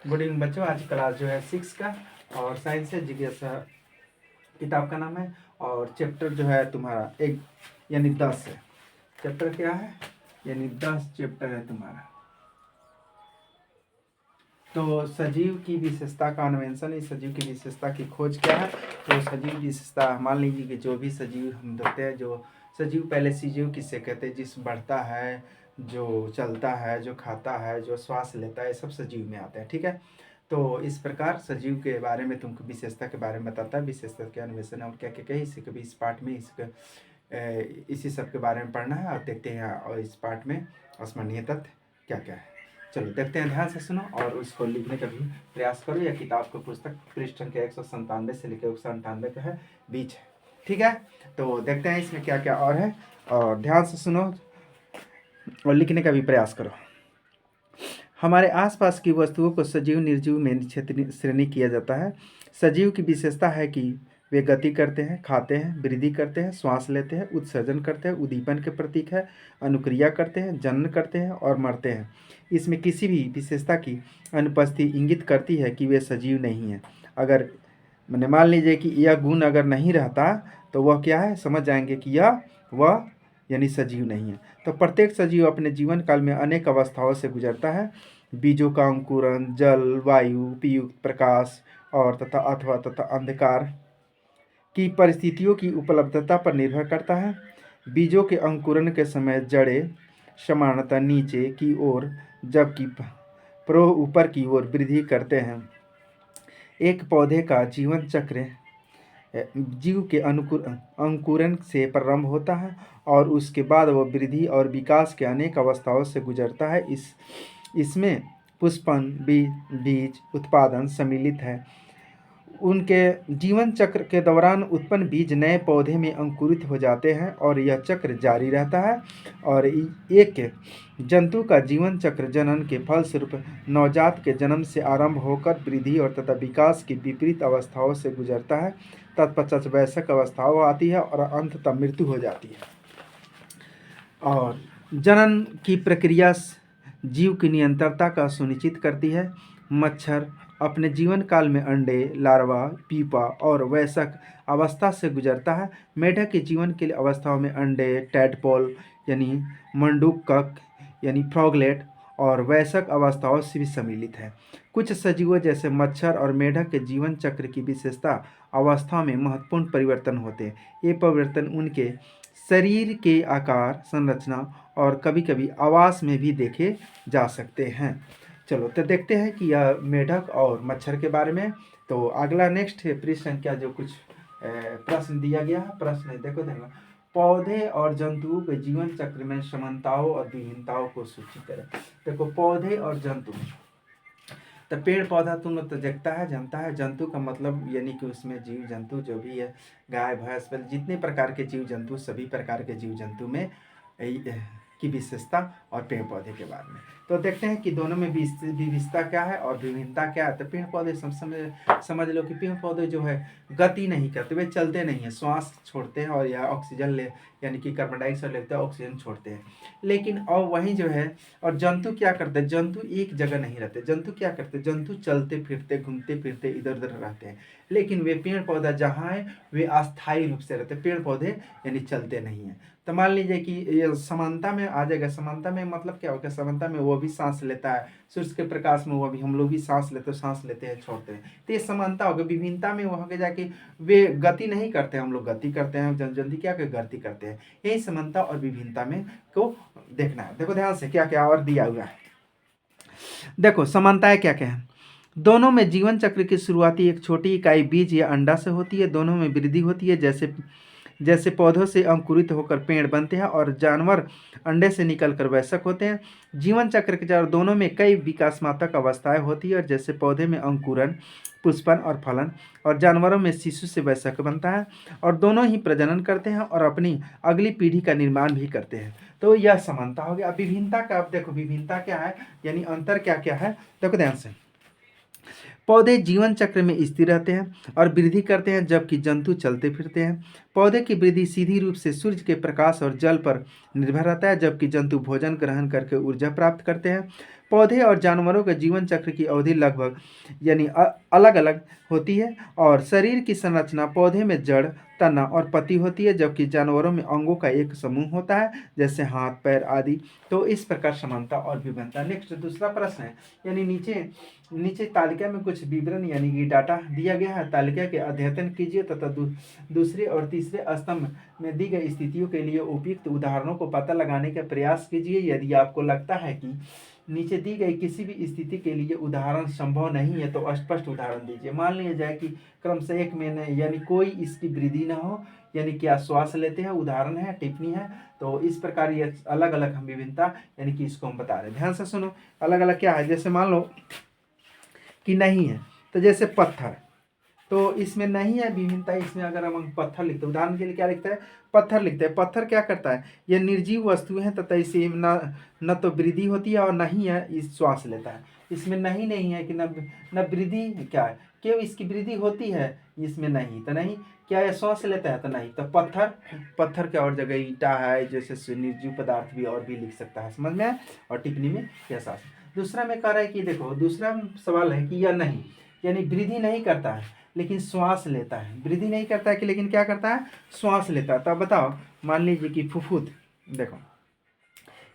Good evening बच्चों। आज class जो है 6 का और साइंस है, जीके किताब का नाम है और चैप्टर जो है तुम्हारा 1 यानी 10 है। चैप्टर क्या है यानी 10 चैप्टर है तुम्हारा। तो सजीव की विशेषता का अन्वेषण, इस सजीव की विशेषता की खोज क्या है। तो सजीव की विशेषता मान लीजिए कि जो भी सजीव हम देखते हैं, जो सजीव पहले सजीव किससे कहते हैं, जिस बढ़ता है, जो चलता है, जो खाता है, जो श्वास लेता है, सब सजीव में आते हैं। ठीक है। तो इस प्रकार सजीव के बारे में तुमको विशेषता के बारे में बताता है, विशेषता के अन्वेषण और क्या क्या क्या इसी के भी इस पार्ट में इसी सब के बारे में पढ़ना है और देखते हैं और इस पार्ट में स्मरणीय तथ्य क्या क्या है। चलो देखते हैं, ध्यान से सुनो और उसको लिखने का भी प्रयास करो। या किताब को पुस्तक पृष्ठ संख्या 197 से लेकर 198 का है बीच है। ठीक है। तो देखते हैं इसमें क्या क्या और है और ध्यान से सुनो और लिखने का भी प्रयास करो। हमारे आसपास की वस्तुओं को सजीव निर्जीव में श्रेणी किया जाता है। सजीव की विशेषता है कि वे गति करते हैं, खाते हैं, वृद्धि करते हैं, श्वास लेते हैं, उत्सर्जन करते हैं, उद्दीपन के प्रतीक है, अनुक्रिया करते हैं, जनन करते हैं और मरते हैं। इसमें किसी भी विशेषता की अनुपस्थिति इंगित करती है कि वे सजीव नहीं हैं। अगर मैंने मान लीजिए कि यह गुण अगर नहीं रहता तो वह क्या है, समझ जाएंगे कि वह यानी सजीव नहीं है। तो प्रत्येक सजीव अपने जीवन काल में अनेक अवस्थाओं से गुजरता है। बीजों का अंकुरन, जल, वायु, उपयुक्त प्रकाश और तथा अंधकार की परिस्थितियों की उपलब्धता पर निर्भर करता है। बीजों के अंकुरन के समय जड़ें सामान्यतः नीचे की ओर जबकि प्रो ऊपर की ओर वृद्धि करते हैं। एक पौधे का जीवन चक्र जीव के अंकुरन से प्रारंभ होता है और उसके बाद वह वृद्धि और विकास के अनेक अवस्थाओं से गुजरता है। इसमें पुष्पन, बीज उत्पादन सम्मिलित है। उनके जीवन चक्र के दौरान उत्पन्न बीज नए पौधे में अंकुरित हो जाते हैं और यह चक्र जारी रहता है। और एक जंतु का जीवन चक्र जनन के फलस्वरूप नवजात के जन्म से आरंभ होकर वृद्धि और तथा विकास की विपरीत अवस्थाओं से गुजरता है। तत्पश्चात वयस्क अवस्थाओं आती है और अंततः मृत्यु हो जाती है। और जनन की प्रक्रिया जीव की निरंतरता का सुनिश्चित करती है। मच्छर अपने जीवन काल में अंडे, लार्वा, पीपा और वयस्क अवस्था से गुजरता है। मेढक के जीवन के लिए अवस्थाओं में अंडे, टैडपोल यानी मंडूक यानी फ्रॉगलेट और वयस्क अवस्थाओं से भी सम्मिलित है। कुछ सजीवों जैसे मच्छर और मेढक के जीवन चक्र की विशेषता अवस्था में महत्वपूर्ण परिवर्तन होते हैं। ये परिवर्तन उनके शरीर के आकार, संरचना और कभी कभी आवास में भी देखे जा सकते हैं। चलो तो देखते हैं कि यह मेढक और मच्छर के बारे में। तो अगला नेक्स्ट है पृष्ठ संख्या जो कुछ प्रश्न दिया गया है। प्रश्न देखो पौधे और जंतुओं के जीवन चक्र में समानताओं और विभिन्नताओं को सूची करें। देखो पौधे और जंतु, तो पेड़ पौधा तुम लोग तो देखता है, जानता है। जंतु का मतलब यानी कि उसमें जीव जंतु जो भी है, गाय भैंस जितने प्रकार के जीव जंतु, सभी प्रकार के जीव जंतु में की विशेषता और पेड़ पौधे के बारे में। तो देखते हैं कि दोनों में विविधता क्या है और विभिन्नता क्या है। तो पेड़ पौधे समझ लो कि पेड़ पौधे जो है गति नहीं करते, वे चलते नहीं है, श्वास छोड़ते हैं और यह ऑक्सीजन ले यानी कि कार्बन डाइऑक्साइड लेते हैं, ऑक्सीजन छोड़ते हैं। लेकिन और वहीं जो है और जंतु क्या करते हैं, जंतु एक जगह नहीं रहते। जंतु क्या करते हैं, जंतु चलते फिरते घूमते फिरते इधर उधर रहते हैं। लेकिन वे पेड़ पौधा जहाँ है वे अस्थायी रूप से रहते, पेड़ पौधे यानी चलते नहीं हैं। तो मान लीजिए कि ये समानता में आ जाएगा। समानता में मतलब क्या होगा, समानता में वो भी सांस लेता है, सूर्य के प्रकाश में वो भी, हम लोग भी सांस लेते हैं छोड़ते हैं। तो ये समानता होगा। विभिन्नता में वहाँ के जाके वे गति नहीं करते, हम लोग गति करते हैं, जल्दी क्या गति करते हैं। यही समानता और विभिन्नता में को देखना है। देखो ध्यान से क्या क्या और दिया हुआ है। देखो समानताएं क्या क्या है। दोनों में जीवन चक्र की शुरुआती एक छोटी इकाई बीज या अंडा से होती है। दोनों में वृद्धि होती है, जैसे पौधों से अंकुरित होकर पेड़ बनते हैं और जानवर अंडे से निकलकर वयस्क होते हैं। जीवन चक्र के चार दोनों में कई विकासात्मक अवस्थाएं होती है, और जैसे पौधे में अंकुरन, पुष्पन और फलन, और जानवरों में शिशु से वयस्क बनता है। और दोनों ही प्रजनन करते हैं और अपनी अगली पीढ़ी का निर्माण भी करते हैं। तो यह समानता हो गया। अब विभिन्नता का, अब देखो विभिन्नता क्या है यानी अंतर क्या क्या है। देखो ध्यान से, पौधे जीवन चक्र में स्थिर रहते हैं और वृद्धि करते हैं, जबकि जंतु चलते फिरते हैं। पौधे की वृद्धि सीधी रूप से सूर्य के प्रकाश और जल पर निर्भर रहता है, जबकि जंतु भोजन ग्रहण करके ऊर्जा प्राप्त करते हैं। पौधे और जानवरों के जीवन चक्र की अवधि लगभग यानी अलग अलग होती है। और शरीर की संरचना पौधे में जड़, तना और पत्ती होती है, जबकि जानवरों में अंगों का एक समूह होता है, जैसे हाथ, पैर आदि। तो इस प्रकार समानता और विभिन्नता। नेक्स्ट दूसरा प्रश्न है, यानी नीचे नीचे तालिका में कुछ विवरण यानी कि डाटा दिया गया है। तालिका के अध्ययन कीजिए तथा दूसरे और तीसरे स्तंभ में दी गई स्थितियों के लिए उपयुक्त उदाहरणों को पता लगाने का प्रयास कीजिए। यदि आपको लगता है कि नीचे दी गई किसी भी स्थिति के लिए उदाहरण संभव नहीं है तो स्पष्ट उदाहरण दीजिए। मान लिया जाए कि क्रम से एक में यानी कोई इसकी वृद्धि ना हो, यानी कि आप श्वास लेते हैं, उदाहरण है, टिप्पणी है। तो इस प्रकार ये अलग अलग हम विभिन्नता यानी कि इसको हम बता रहे हैं। ध्यान से सुनो, अलग अलग क्या है। जैसे मान लो कि नहीं है, तो जैसे पत्थर, तो इसमें नहीं है विभिन्नता। इसमें अगर हम पत्थर लिखते हैं, उदाहरण के लिए क्या लिखता है, पत्थर लिखते हैं। पत्थर क्या करता है, ये निर्जीव वस्तु है तथा इसे न तो वृद्धि होती है और न ही है इस श्वास लेता है। इसमें नहीं है कि न वृद्धि क्या है, क्यों इसकी वृद्धि होती है, इसमें नहीं तो नहीं। क्या यह श्वास लेता है, तो नहीं। तो पत्थर के और जगह ईंटा है, जैसे निर्जीव पदार्थ भी और भी लिख सकता है, समझ में आया। और टिप्पणी में कैसा। दूसरा में कह रहा है कि देखो, दूसरा सवाल है कि यह नहीं यानी वृद्धि नहीं करता है लेकिन श्वास लेता है। वृद्धि नहीं करता है कि लेकिन क्या करता है, श्वास लेता है। तो बताओ, मान लीजिए कि फुफुद, देखो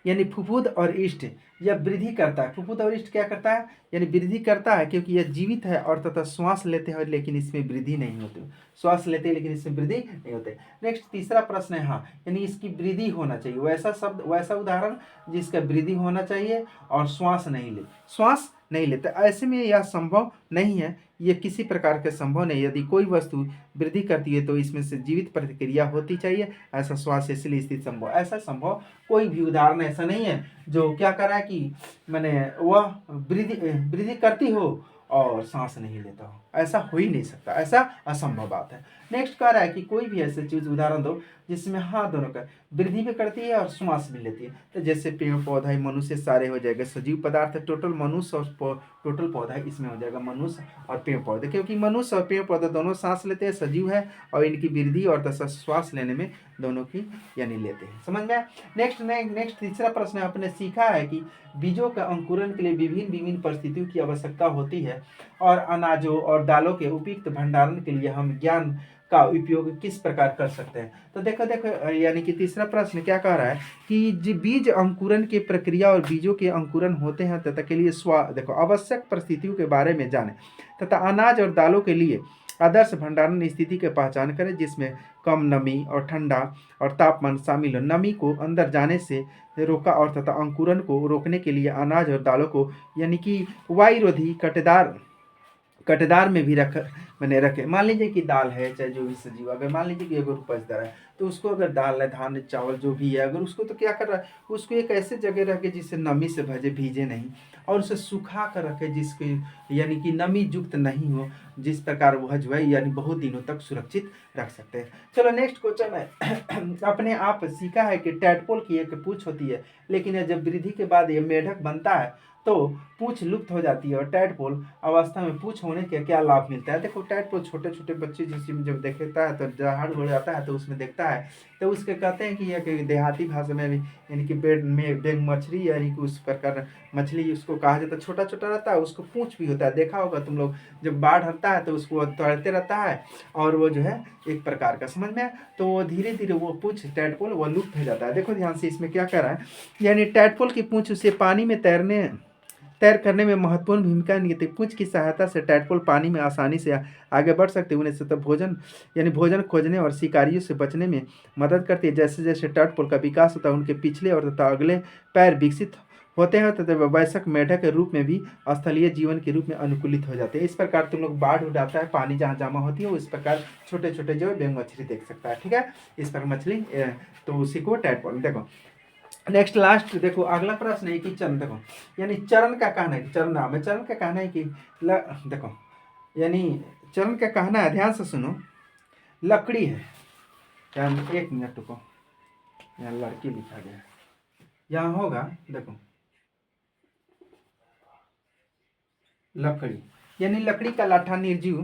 यानी फुफुद और इष्ट यह वृद्धि करता है। फुफुद और इष्ट क्या करता है, यानी वृद्धि करता है, क्योंकि यह जीवित है और तथा श्वास लेते हैं लेकिन इसमें वृद्धि नहीं होती। श्वास लेते हैं लेकिन इसमें वृद्धि नहीं होते। नेक्स्ट तीसरा प्रश्न है, हाँ यानी इसकी वृद्धि होना चाहिए, वैसा शब्द वैसा उदाहरण जिसका वृद्धि होना चाहिए और श्वास नहीं लेते। ऐसे में यह संभव नहीं है, ये किसी प्रकार के संभव नहीं। यदि कोई वस्तु वृद्धि करती है तो इसमें से जीवित प्रतिक्रिया होती चाहिए, ऐसा श्वास इसलिए स्थिति संभव। ऐसा संभव कोई भी उदाहरण ऐसा नहीं है जो क्या कर रहा है कि मैंने वह वृद्धि करती हो और सांस नहीं लेता हो, ऐसा हो ही नहीं सकता, ऐसा असंभव बात है। नेक्स्ट कह रहा है कि कोई भी ऐसी चीज उदाहरण दो जिसमें हाँ दोनों का वृद्धि भी करती है और श्वास भी लेती है। तो जैसे पेड़ पौधा, मनुष्य सारे हो जाएगा सजीव पदार्थ, टोटल मनुष्य और टोटल पौधा इसमें हो जाएगा मनुष्य और पेड़ पौधे, क्योंकि मनुष्य और पेड़ पौधे दोनों सांस लेते हैं, सजीव है, और इनकी वृद्धि और तथा श्वास लेने में दोनों की यानी लेते हैं, समझ में। नेक्स्ट तीसरा प्रश्न आपने सीखा है कि बीजों का अंकुरण के लिए विभिन्न परिस्थितियों की आवश्यकता होती है और अनाजों और दालों के उपयुक्त भंडारण के लिए हम ज्ञान का उपयोग किस प्रकार कर सकते हैं। तो देखो यानी कि तीसरा प्रश्न क्या कह रहा है कि बीज अंकुरण की प्रक्रिया और बीजों के अंकुरण होते हैं तथा के लिए देखो आवश्यक परिस्थितियों के बारे में जाने तथा अनाज और दालों के लिए आदर्श भंडारण स्थिति की पहचान करें, जिसमें कम नमी और ठंडा और तापमान शामिल हो। नमी को अंदर जाने से रोका और तथा अंकुरण को रोकने के लिए अनाज और दालों को यानी कि वायुरोधी कटेदार में भी रखे। मान लीजिए कि दाल है, चाहे जो भी सजीव, अगर मान लीजिए कि अगर उपजदार है तो उसको अगर दाल है, धान चावल जो भी है, अगर उसको तो क्या कर रहा है, उसको एक ऐसे जगह रखे जिससे नमी से भीजे नहीं, और उसे सुखा कर रखे जिसके यानी कि नमी युक्त नहीं हो, जिस प्रकार वह जो है यानी बहुत दिनों तक सुरक्षित रख सकते हैं। चलो नेक्स्ट क्वेश्चन है, अपने आप सीखा है कि टैडपोल की एक पूंछ होती है, लेकिन जब वृद्धि के बाद यह मेढक बनता है तो पूंछ लुप्त हो जाती है। और टैडपोल अवस्था में पूंछ होने के क्या लाभ मिलता है। देखो टैडपोल छोटे छोटे बच्चे जिसमें जब देखता है तो जहाड़ हो जाता है तो उसमें देखता है तो उसके कहते हैं कि यह देहाती भाषा में भी यानी कि बेड में बेग मछली यानी कि उस प्रकार मछली उसको कहा जाता है, छोटा छोटा रहता है, उसको पूंछ भी होता है। देखा होगा तुम लोग, जब बाढ़ आता है तो उसको तैरते रहता है और वो जो है एक प्रकार का, समझ में, तो वो धीरे धीरे वो पूंछ टैडपोल वो लुप्त हो जाता है। देखो ध्यान से इसमें क्या कर रहा है, यानी टैडपोल की पूंछ उसे पानी में तैर करने में महत्वपूर्ण भूमिका निभाती है। पूंछ की सहायता से टैडपोल पानी में आसानी से आगे बढ़ सकते हैं, उन्हें सतत भोजन खोजने और शिकारियों से बचने में मदद करती है। जैसे जैसे टैडपोल का विकास होता है उनके पिछले और तथा अगले पैर विकसित होते हैं तथा वयस्क मेढक के रूप में भी स्थलीय जीवन के रूप में अनुकूलित हो जाते हैं। इस प्रकार तुम लोग बाढ़ उठाता है, पानी जहाँ जमा होती है इस प्रकार छोटे छोटे जो है बेंग मछली देख सकता है, ठीक है, इस पर मछली तो उसी को टैडपोल। देखो नेक्स्ट लास्ट देखो अगला प्रश्न है कि चरण, देखो यानी चरण का कहना है कि चरण नाम है, चरण का कहना है कि देखो यानी चरण का कहना है, ध्यान से सुनो, लकड़ी है, एक मिनट रुको, यहाँ लड़की लिखा गया है, यहाँ होगा, देखो लकड़ी यानी लकड़ी का लाठा निर्जीव,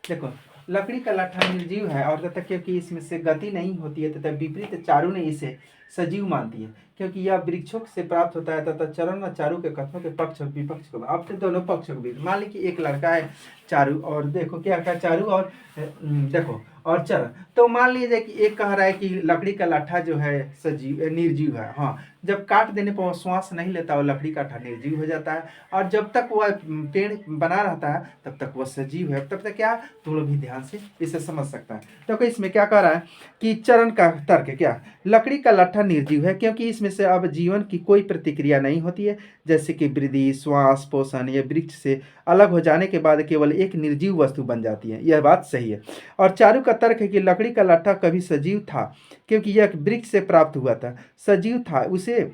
देखो लकड़ी का लाठा निर्जीव है और तथा क्योंकि इसमें से गति नहीं होती है तथा विपरीत चारों ने इसे सजीव मानती है। क्योंकि यह वृक्षों से प्राप्त होता है तथा चरण और चारू के कथनों के पक्ष और विपक्ष को अब तो दोनों पक्षों के बीच मान ली कि एक लड़का है चारू और देखो क्या क्या चारू और देखो और चरण। तो मान लीजिए कि एक कह रहा है कि लकड़ी का लाठा जो है सजीव निर्जीव है। हाँ, जब काट देने पर वो श्वास नहीं लेता वो लकड़ी का लाठा निर्जीव हो जाता है, और जब तक वह पेड़ बना रहता है तब तक वह सजीव है। तब तक क्या, तुम लोग भी ध्यान से इसे समझ सकता है। तो इसमें क्या कह रहा है कि चरण का तर्क क्या, लकड़ी का लट्ठा निर्जीव है क्योंकि इसमें से अब जीवन की कोई प्रतिक्रिया नहीं होती है, जैसे कि वृद्धि, श्वास, पोषण। यह वृक्ष से अलग हो जाने के बाद केवल एक निर्जीव वस्तु बन जाती है, यह बात सही है। और चारू का तर्क है कि लकड़ी का लट्ठा कभी सजीव था क्योंकि यह वृक्ष से प्राप्त हुआ था, सजीव था, उसे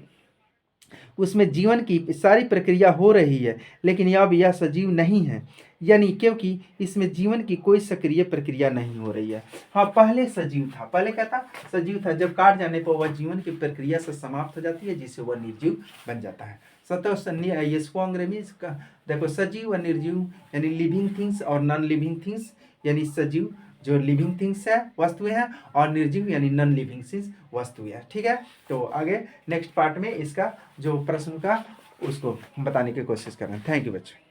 उसमें जीवन की सारी प्रक्रिया हो रही है, लेकिन अब यह सजीव नहीं है, यानी क्योंकि इसमें जीवन की कोई सक्रिय प्रक्रिया नहीं हो रही है। हाँ, पहले सजीव था, पहले क्या था, सजीव था, जब काट जाने पर वह जीवन की प्रक्रिया से समाप्त हो जाती है जिससे वह निर्जीव बन जाता है। इसको अंग्रेजी का देखो, सजीव और निर्जीव यानी लिविंग थिंग्स और नॉन लिविंग थिंग्स, यानी सजीव जो लिविंग थिंग्स है वस्तुएं हैं, और निर्जीव यानी नॉन लिविंग थिंग्स वस्तुएं हैं। ठीक है, तो आगे नेक्स्ट पार्ट में इसका जो प्रश्न का उसको बताने की कोशिश कर रहे हैं। थैंक यू बच्चों।